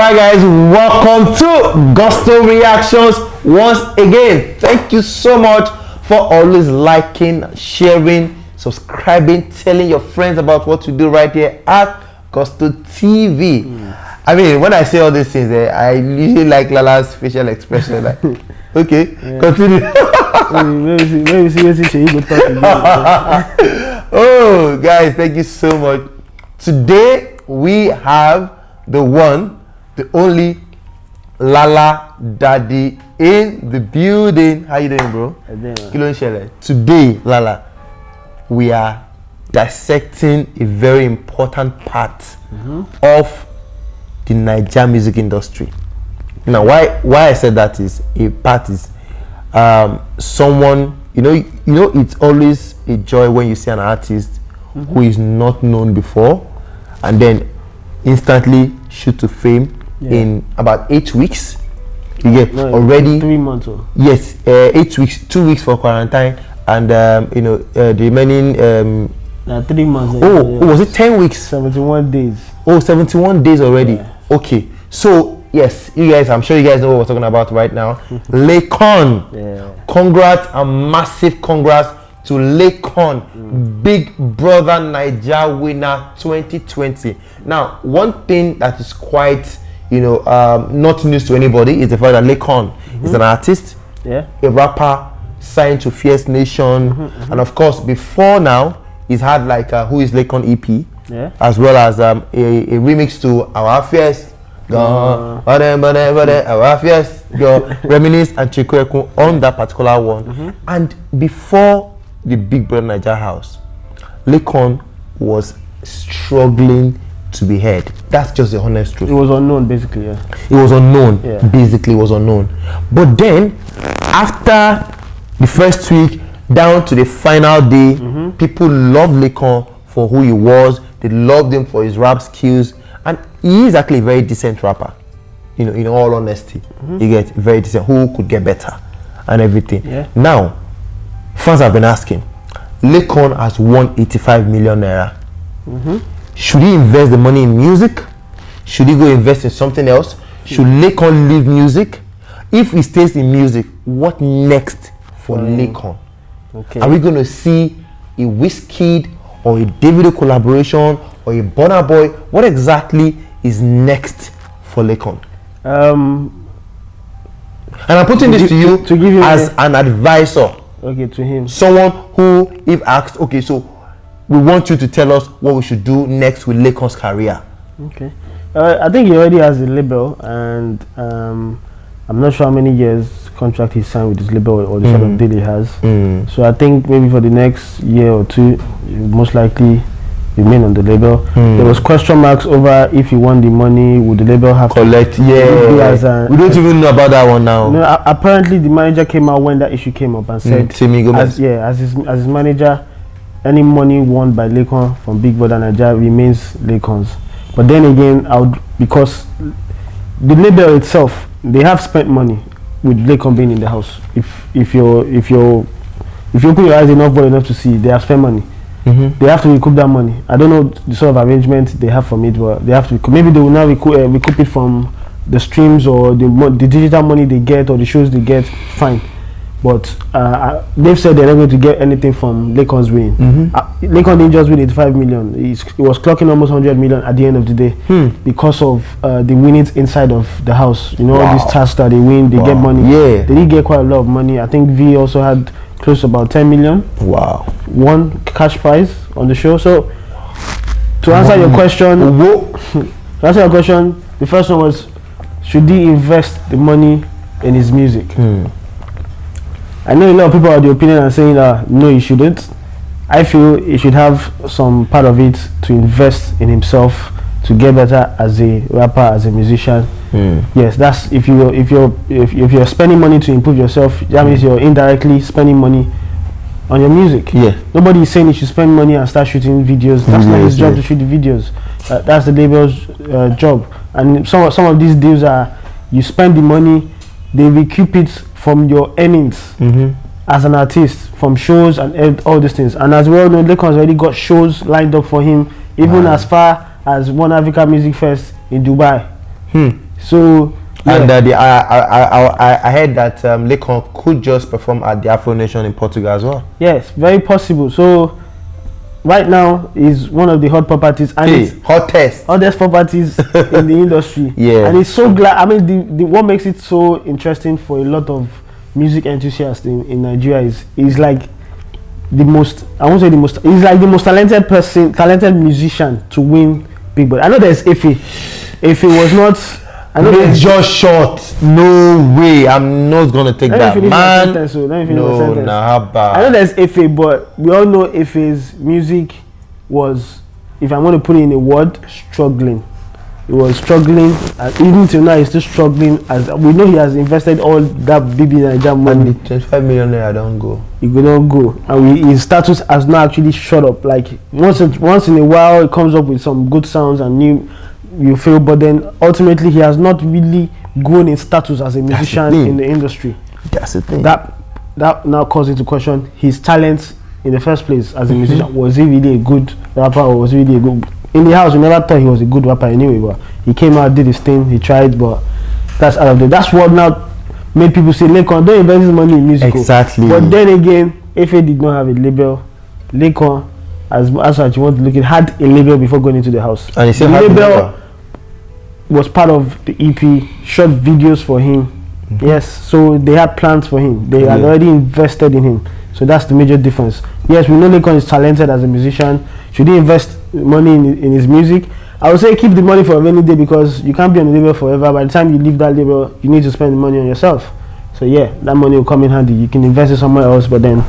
Alright guys, welcome to Gusto Reactions once again. Thank you so much for always liking, sharing, subscribing, telling your friends about what we do right here at Gusto TV. I mean, when I say all these things, I usually like Lala's facial expression. Like, okay, continue. Maybe see you go talk again. Oh, guys, thank you so much. Today we have the one, the only Lala Daddy in the building. How you doing, bro? Today, Lala, we are dissecting a very important part of the Nigeria music industry. Now, why I said that is a part is someone, you know it's always a joy when you see an artist who is not known before and then instantly shoot to fame in about 8 weeks. You get already 3 months or yes, 8 weeks, 2 weeks for quarantine, and the remaining 3 months. Was it 10 weeks? 71 days. 71 days already. Okay, so yes, you guys, I'm sure you guys know what we're talking about right now. Laycon, congrats, a massive congrats to Laycon, Big Brother Naija winner 2020. Now, one thing that is quite, not news to anybody is the fact that Laycon is an artist, a rapper, signed to Fierce Nation, and of course, before now, he's had like Who is Laycon EP, as well as a remix to Our Fierce. Our Fierce, Reminisce and Chikweku on that particular one. And before the Big Brother Naija house, Laycon was struggling to be heard. That's just the honest truth. It was unknown, basically. It was unknown. Basically, it was unknown. But then, after the first week down to the final day, people loved Laycon for who he was. They loved him for his rap skills, and he is actually a very decent rapper. In all honesty, you get very decent. Who could get better, and everything. Now, fans have been asking, Laycon has won 85 million naira. Should he invest the money in music? Should he go invest in something else? Should Laycon leave music? If he stays in music, what next for Laycon? Are we going to see a Wizkid or a Davido collaboration or a Burna Boy? What exactly is next for Laycon? And I'm putting this to you as an advisor. Okay, to him. Someone who, if asked, okay, so we want you to tell us what we should do next with Laycon's career. Okay. I think he already has a label, and I'm not sure how many years contract he signed with his label or the sort of deal he has. So I think maybe for the next year or two, he'll most likely remain on the label. There was question marks over if he won the money, would the label have collect? We don't even know about that one now. Apparently the manager came out when that issue came up and said, as his manager, any money won by Laycon from Big Brother Naija remains Laycon's. But then again, because the label itself, they have spent money with Laycon being in the house. If you open your eyes enough to see, they have spent money. They have to recoup that money. I don't know the sort of arrangement they have from it, but they have to. Maybe they will now recoup it from the streams or the digital money they get or the shows they get. Fine, but they've said they're not going to get anything from Laycon's win. Laycon didn't just win 85 million. It was clocking almost 100 million at the end of the day because of the winnings inside of the house. All these tasks that they win, they get money. They did get quite a lot of money. I think V also had close to about 10 million. One cash prize on the show. So to answer your question, the first one was, should he invest the money in his music? I know a lot of people are the opinion and saying no, he shouldn't. I feel he should have some part of it to invest in himself to get better as a rapper, as a musician. Yes, that's if you're spending money to improve yourself, that means you're indirectly spending money on your music. Nobody is saying you should spend money and start shooting videos. That's not his job to shoot the videos. That's the label's job. And some of these deals are, you spend the money, they recoup it from your earnings as an artist, from shows and all these things. And as well, Laycon's already got shows lined up for him, even as far as One Africa Music Fest in Dubai. So and I heard that Laycon could just perform at the Afro Nation in Portugal as well. Yes, very possible. So right now is one of the hot properties, and it's hottest properties in the industry. Yeah, and it's so glad. I mean, the what makes it so interesting for a lot of music enthusiasts in Nigeria is like the most. I won't say the most. He's like the most talented musician to win Big Brother. I know there's Efe. Efe was not. I know it's just short. No way. I'm not gonna take that, man. No, nah, I know there's Efe, but we all know Efe's music was, if I want to put it in a word, struggling. He was struggling, and even till now he's still struggling. As we know, he has invested all that BB Naija money. And the 25 million naira don't go. He could not go, and his status has not actually shut up. Like once in a while, it comes up with some good sounds and new. You feel, but then ultimately he has not really grown in status as a musician in the industry. That's the thing. That now calls into question his talent in the first place as a musician. Was he really a good rapper, or was he really a good? In the house, we never thought he was a good rapper anyway. But he came out, did his thing, he tried, but that's out of there. That's what now made people say, Laycon, don't invest his money in music. Exactly. But then again, Efe did not have a label. Laycon, as you want to look at, had a label before going into the house. And he still had label was part of the EP, shot videos for him. Yes, so they had plans for him. They had already invested in him. So that's the major difference. Yes, we know Laycon is talented as a musician. Should he invest money in his music? I would say keep the money for a rainy day, because you can't be on the label forever. By the time you leave that label, you need to spend the money on yourself. So yeah, that money will come in handy. You can invest it somewhere else, but then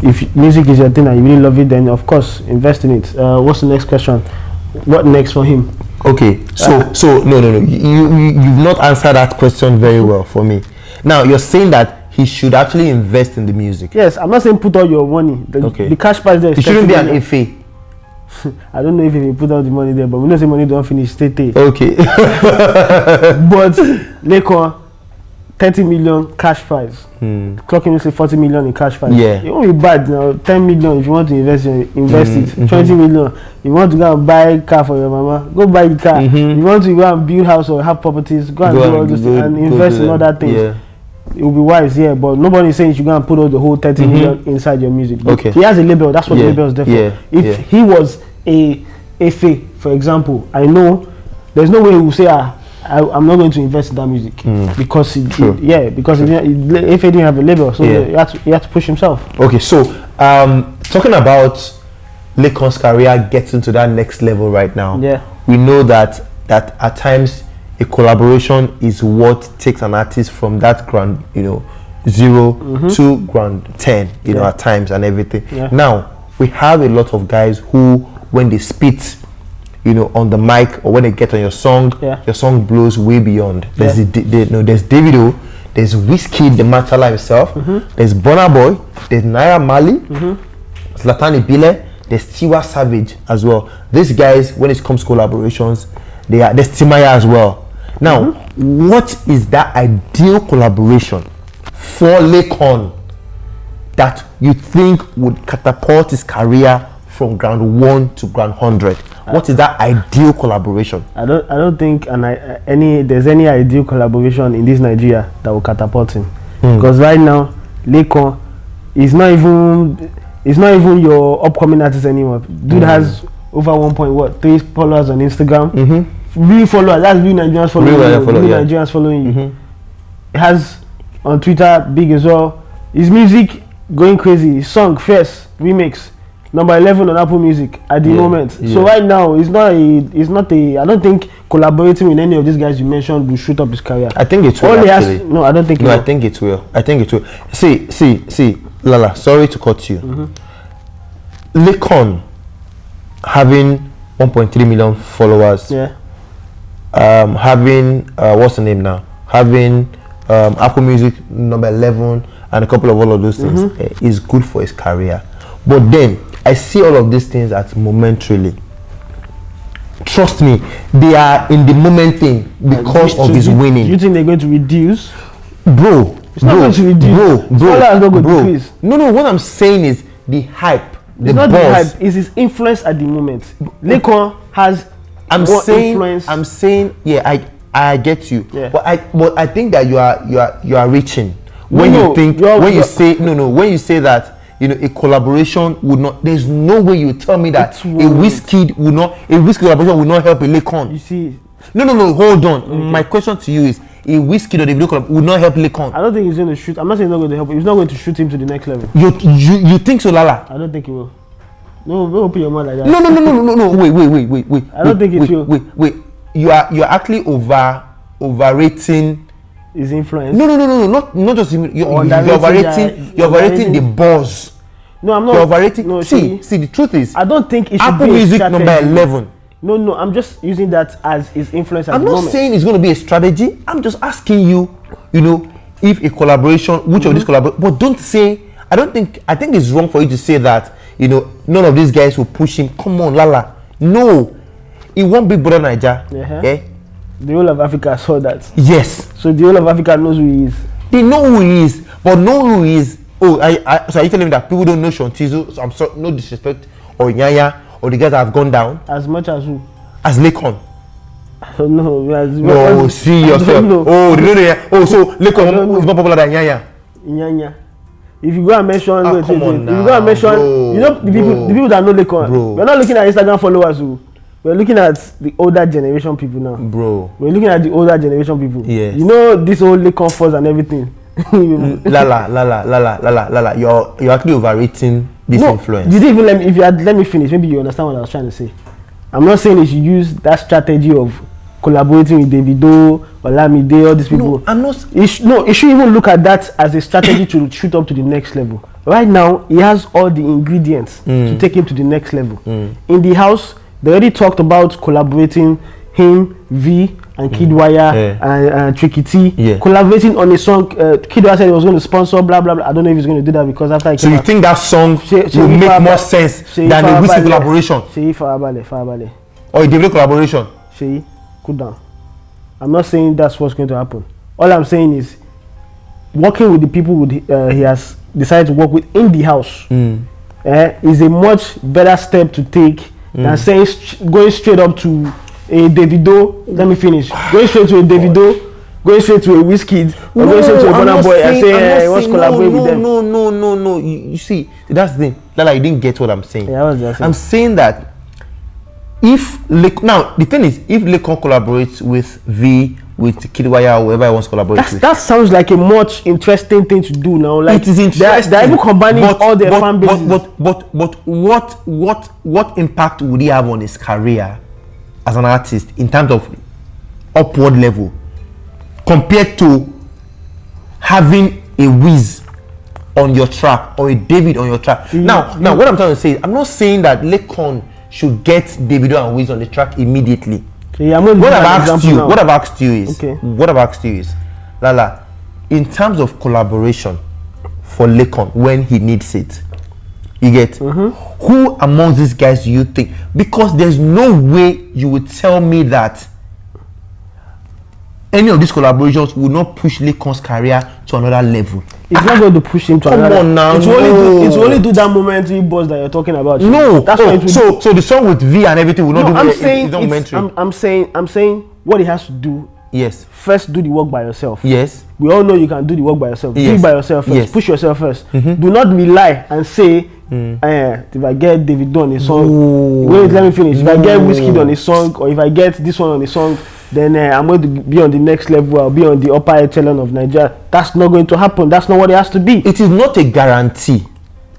if music is your thing and you really love it, then of course invest in it. What's the next question? What next for him? Okay, so no. You've not answered that question very well for me. Now you're saying that he should actually invest in the music. Yes, I'm not saying put all your money. The cash price there is. It shouldn't be an Efe. I don't know if he put all the money there, but we know say money don't finish. Stay. Okay. But Laycon, 30 million cash prize. Clocking say 40 million in cash prize. Yeah. It won't be bad now. 10 million if you want to invest it. 20 million. You want to go and buy a car for your mama, go buy the car. You want to go and build house or have properties, go and do all this and invest in other things. Yeah. It will be wise, yeah, but nobody is saying you should go and put all the whole 30 million inside your music. But okay. He has a label. That's what the label is there for. If he was a Efe, for example, I know there's no way he will say, I'm not going to invest in that music because Efe didn't have a label, so he had to push himself. Okay, so talking about Laycon's career getting to that next level right now, we know that at times a collaboration is what takes an artist from that ground, 0 to ground 10, at times and everything. Now we have a lot of guys who, when they spit, on the mic or when they get on your song blows way beyond. There's there's Davido, there's Wizkid, the Machala himself, there's Burna Boy, there's Naira Marley, Zlatan Ibile, there's Tiwa Savage as well. These guys, when it comes to collaborations, there's Timaya as well. Now, what is that ideal collaboration for Laycon that you think would catapult his career from ground 1 to ground 100? What is that ideal collaboration? I don't think there's any ideal collaboration in this Nigeria that will catapult him. Because right now, Laycon is not even your upcoming artist anymore. Dude has over 1.3 followers on Instagram. Real followers, that's real Nigerians following you. Nigerians following you. It has on Twitter, big as well. His music going crazy. His song First Remix, number 11 on Apple Music at the moment. So right now, it's not a. I don't think collaborating with any of these guys you mentioned will shoot up his career. I think it will. No, I don't think. No, I think it will. See, Lala. Sorry to cut you. Laycon having 1.3 million followers. Having what's the name now? Having Apple Music number 11 and a couple of all of those things is good for his career. But then I see all of these things as momentarily. Trust me, they are in the moment thing because of his winning. Do you think they're going to reduce? Bro, it's not going to reduce. Bro. No, what I'm saying is the hype. It's not the hype, it's his influence at the moment. Laycon has I'm saying, I get you. Yeah. But I think that you are reaching when you say that a collaboration would not. There's no way you tell me that a Wizkid collaboration would not help a Laycon. You see. No, hold on. Okay. My question to you is, a Wizkid or Davido collab would not help Laycon. I don't think he's going to shoot. I'm not saying he's not going to help. He's not going to shoot him to the next level. You think so, Lala? I don't think he will. No, don't open your mouth like that. No. Wait. I don't think it will. Wait. You're actually overrating his influence. No. Not just him. You're overrating the buzz. No, I'm not. You're overrating. No, see, the truth is, I don't think it should Apple be Music number 11. No, I'm just using that as his influence at the moment. I'm not saying it's going to be a strategy. I'm just asking you, if a collaboration, which of these collaborations, but don't say, I think it's wrong for you to say that, none of these guys will push him. Come on, Lala. No. He won't be Brother Naija. Yeah? The whole of Africa saw that. Yes. So the whole of Africa knows who he is. They know who he is, but know who he is. Oh, so are you telling me that people don't know Sean Tizo? So I'm sorry, no disrespect, or Nyanya, or the guys that have gone down? As much as who? As Laycon. No, see yourself. Oh, they don't know. Oh, so Laycon is more popular than Nyanya. If you go and mention, if you go and mention, bro, the people that know Laycon, we're not looking at Instagram followers who. We're looking at the older generation people now. Bro. We're looking at the older generation people. Yes. This whole Laycon fuzz and everything. Lala. You're actually overrating this influence. You didn't even let me finish. Maybe you understand what I was trying to say. I'm not saying you should use that strategy of collaborating with Davido, Olamide, all these people. No, I'm not. You should even look at that as a strategy to shoot up to the next level. Right now, he has all the ingredients to take him to the next level. In the house, they already talked about collaborating him, V, and Kid Wire and Tricky T collaborating on a song. Kid Wire said he was going to sponsor blah blah blah. I don't know if he's going to do that because after so you think that song will make more sense than the Wizkid collaboration? Sheyi Farabale. Or a Davido collaboration? Sheyi, cool down. I'm not saying that's what's going to happen. All I'm saying is working with the people he has decided to work with in the house is a much better step to take than saying going straight up to a Davido. Let me finish. Going straight to a Davido, going straight to a Wizkid, or going straight to a Burna Boy and say, "What's collaborate with them?" No. You see, that's the thing. Lala, you didn't get what I'm saying. Yeah, I'm saying that now the thing is, if Laycon collaborates with V, with Kid Wire, or whoever he wants to collaborate with, that sounds like a much interesting thing to do now. Like it is interesting. They're even combining all their fan bases. But what impact would he have on his career as an artist in terms of upward level compared to having a Wiz on your track or a David on your track? Now what I'm trying to say is, I'm not saying that Laycon should get Davido and Wiz on the track immediately. What I've asked you is, Lala, in terms of collaboration for Laycon when he needs it, you get who among these guys do you think? Because there's no way you would tell me that any of these collaborations will not push Laycon's career to another level. It's not going to push him to another level. Come on now. It's only do that momentary buzz that you're talking about. No. That's so the song with V and everything will not do momentary. I'm saying what he has to do. Yes. First, do the work by yourself. Yes. We all know you can do the work by yourself. Yes. Do it by yourself first. Yes. Push yourself first. Do not rely and say, if I get Davido on a song, wait, let me finish. If I get Wizkid on a song, or if I get this one on a song, then I'm going to be on the next level. I'll be on the upper echelon of Nigeria. That's not going to happen. That's not what it has to be. It is not a guarantee.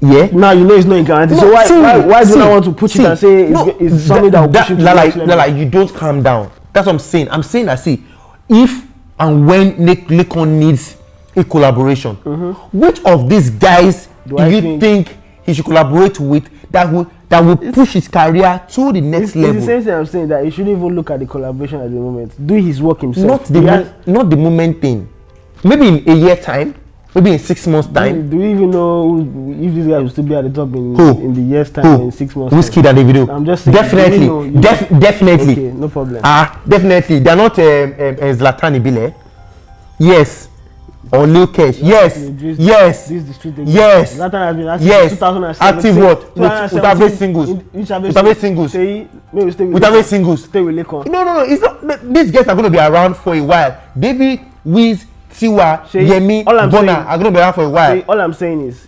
Yeah. Now you know it's not a guarantee. So why do I want to push it and say it's something that will push it to the next level? You don't calm down. That's what I'm saying. I'm saying that if and when Laycon needs a collaboration, which of these guys do you think he should collaborate with that will push his career to the next level? It's the same thing I'm saying, that he shouldn't even look at the collaboration at the moment. Do his work himself. Not the moment thing. Maybe in a year time, maybe in 6 months time. Do you even know if this guy will still be at the top in the year's time, in 6 months? Wizkid and Davido. I'm just saying. Definitely. Definitely. Okay, no problem. Definitely. They're not Zlatan Ibile. Yes. Or Lil Kesh. Yes. Zlatan has been active 2007. Active what? With average singles. With average singles. Maybe stay with Without singles. Stay with Lekon. No. It's not. These guys are going to be around for a while. David, Wiz, Tiwa, Yemi, Burna are going to be around for a while. All I'm saying is,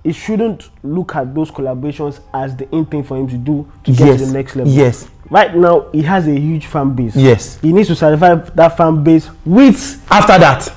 he shouldn't look at those collaborations as the in thing for him to do to get to the next level. Yes. Right now, he has a huge fan base. Yes. He needs to satisfy that fan base with. After that,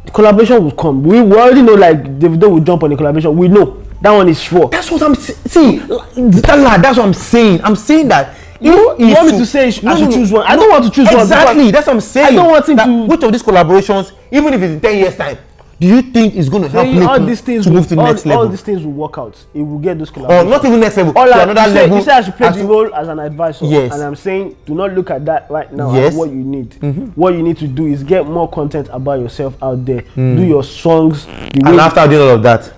the collaboration will come. We already know, like, Davido will jump on the collaboration. We know that one is sure. That's what I'm saying. That's what I'm saying. I'm saying that. You want me to say I should choose one? I don't want to choose one. Exactly. That's what I'm saying. I don't want him to. Which of these collaborations, even if it's in 10 years' time, do you think it's going to help Lekon to move to the next level? All these things will work out. It will get those collaborations. Or not even next level. To another level. You say I should play the role as an advisor. Yes. And I'm saying, do not look at that right now. Yes. As what you need. What you need to do is get more content about yourself out there. Do your songs. And after doing all of that,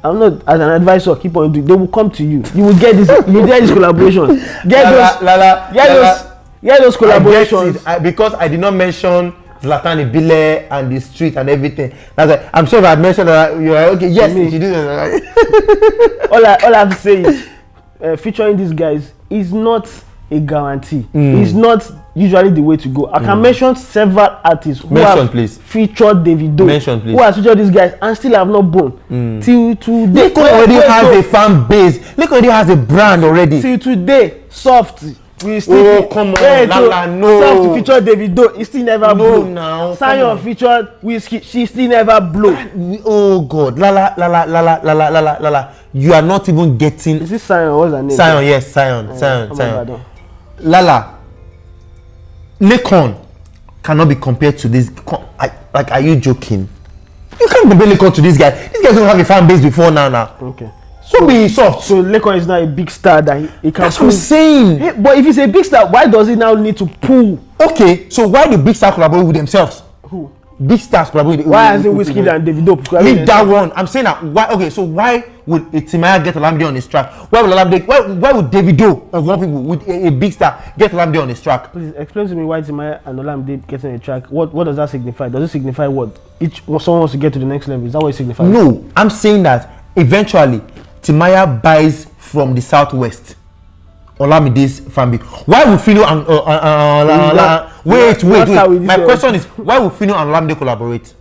I'm not as an advisor. Keep on doing. They will come to you. You will get this. You will get these collaborations. Get those collaborations. Because I did not mention Zlatan Ibile and the street and everything. That's like, I'm sure if I had mentioned that, you're like, okay, yes, you do that. all I have to say is, featuring these guys is not a guarantee. It's not usually the way to go. I can mention several artists who have featured Davido, who has featured these guys and still have not blown. Till today, Lekon already has a fan base. Lekon already has a brand already. Till today, Soft. We still come on, Lala, no. Soft featured Davido, he still never blew. Now. Zion featured Whiskey, she still never blew. Oh God, Lala. You are not even getting. Is this Zion? What's her name? Zion, yes, Zion. Lala, Lekon cannot be compared to this. Like, are you joking? You can't compare Lekon to this guy. These guys don't have a fan base before now. Okay. So be soft. So Lekon is not a big star that he can. That's what I'm saying. Hey, but if he's a big star, why does he now need to pull? Okay, so why do big stars collaborate with themselves? Who? Big stars collaborate. Why hasn't Wizkid and Davido? Leave that one. I'm saying that. Why? Okay, so why would Timaya get Olamide on his track? Why would Davido of one people with a big star get Olamide on his track? Please explain to me why Timaya and Olamide getting a track. What does that signify? Does it signify what? Someone wants to get to the next level. Is that what it signifies? No, I'm saying that eventually Timaya buys from the southwest Olamide's family. Why would Fino and wait. My question is, why would Fino and Olamide collaborate?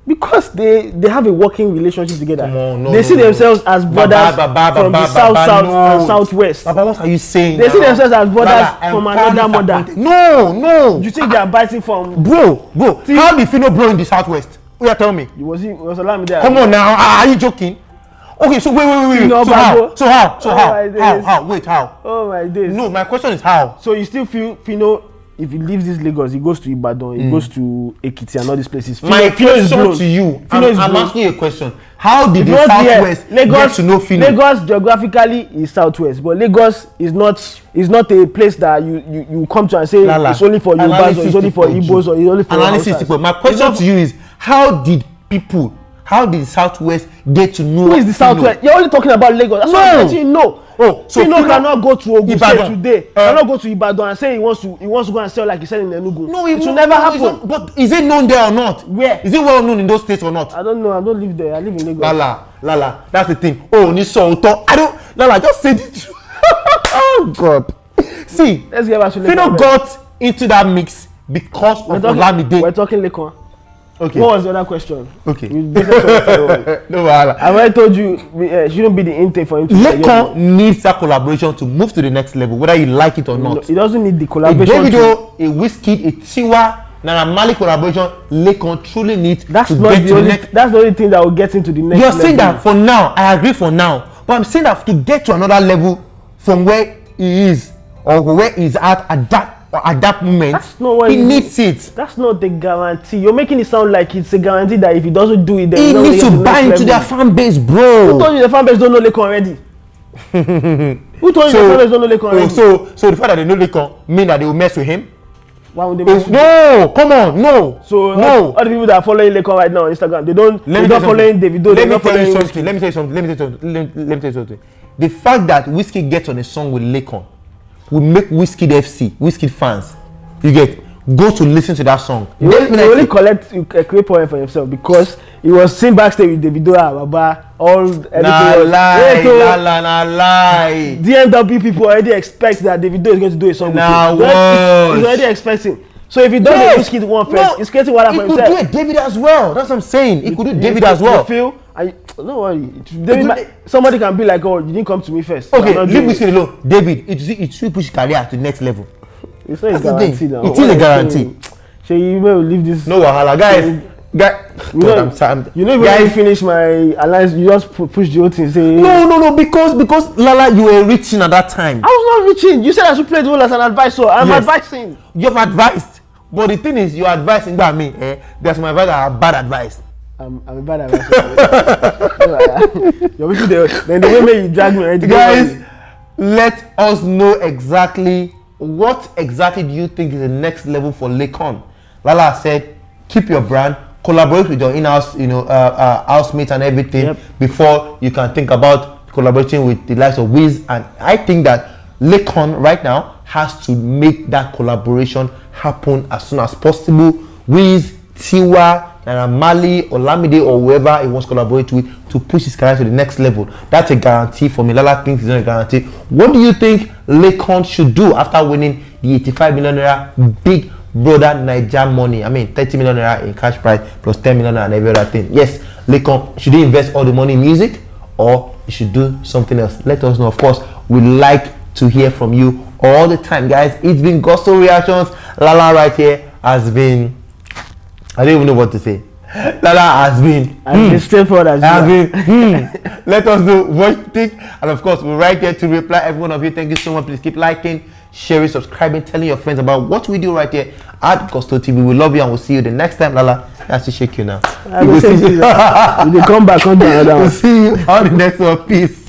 Because they have a working relationship together. They see themselves as brothers from the south and southwest. Baba, what are you saying? They see themselves as brothers from another mother. No. You think they are biting from? Bro. How did Fino blow in the southwest? You tell me. Was Olamide? Come on now. Are you joking? Okay, so wait. So how? Wait, how? Oh my days. No, my question is how. So you still feel Fino, if he leaves this Lagos, he goes to Ibadan, he goes to Ekiti and all these places. My question to you, I'm asking you a question. How did the southwest get to know Fino? Lagos geographically is southwest, but Lagos is not a place that you come to and say it's only for Yorubas or it's only for Igbos or it's only for Hausas. My question to you is, how did the southwest get to know? Who is the southwest? You're only talking about Lagos. That's what I'm letting you know. So Fino cannot go to Ogun State today. Cannot go to Ibadan and say he wants to go and sell like he said in Enugu. No, it will never happen. But is it known there or not? Where? Is it well known in those states or not? I don't know. I don't live there. I live in Lagos. Lala. That's the thing. Lala, just say it. Oh God. See, let's get back to Lekon. Fino got into that mix because of Olamide. We're talking Lekon. Okay. What was the other question? Okay. No, I already told you it shouldn't be the intake for him to. Lekon needs that collaboration to move to the next level, whether you like it or not. He doesn't need the collaboration. A Davido, a Wizkid, a Tiwa, Naira Marley collaboration, Lekon truly needs to get to the next. That's the only thing that will get into the next level. You're saying that for now, I agree for now, but I'm saying that to get to another level from where he is or where he's at that moment, he needs it. That's not the guarantee. You're making it sound like it's a guarantee that if he doesn't do it, then he needs to buy into their fan base, bro. Who told you the fan base don't know Lekon already? Who told you the fan base don't know Lekon already? So the fact that they know Lekon mean that they will mess with him? Why would they mess with him? No, come on, no. So all the people that are following Lekon right now on Instagram, they don't following Davido. Let me tell you something. The fact that Wizkid gets on a song with Lekon will make Wizkid FC, Wizkid fans, you get, go to listen to that song. You only create point for himself because he was seen backstage with Davido, Baba, all everything. Nah lie. DMW people already expect that Davido is going to do a song with you. He's already expecting. So if he does the Wizkid one first, he's creating water for himself. He could do David as well. That's what I'm saying. He could do David as well. You feel? Don't worry. Somebody can be like, oh, you didn't come to me first. Okay, leave Wizkid alone. David, it should push his career to the next level. It's not a guarantee now. It is a guarantee. So you may leave this. No wahala, guys. You know, when I finish my alliance, you just push the whole thing. Say no, because Lala, you were reaching at that time. I was not reaching. You said I should play the role as an advisor. I'm advising. You've advised, but the thing is, you're advising by me. There's my advisor are bad advice. I'm a bad advisor. Then the way you drag me, guys, let us know exactly what do you think is the next level for Laycon. Lala said, keep your brand. Collaborate with your in-house, housemates and everything before you can think about collaborating with the likes of Wiz. And I think that Laycon right now has to make that collaboration happen as soon as possible. Wiz, Tiwa, Naira Marley, Olamide, or whoever he wants to collaborate with to push his career to the next level. That's a guarantee for me. Lala thinks it's not a guarantee. What do you think Laycon should do after winning the 85 million naira Big Brother Naija money? I mean 30 million naira in cash prize plus 10 million naira and every other thing. Yes, Laycon, should he invest all the money in music or he should do something else? Let us know. Of course, we like to hear from you all the time, guys. It's been Gospel Reactions. Lala right here has been, I don't even know what to say. Lala has been straightforward as been. Let us know what you think, and of course we're right here to reply every one of you. Thank you so much. Please keep liking, sharing, subscribing, telling your friends about what we do right here at Gusto TV. We love you and we'll see you the next time. Lala, I have to shake you now. You come back on the other one. We'll see you on the next one. Peace.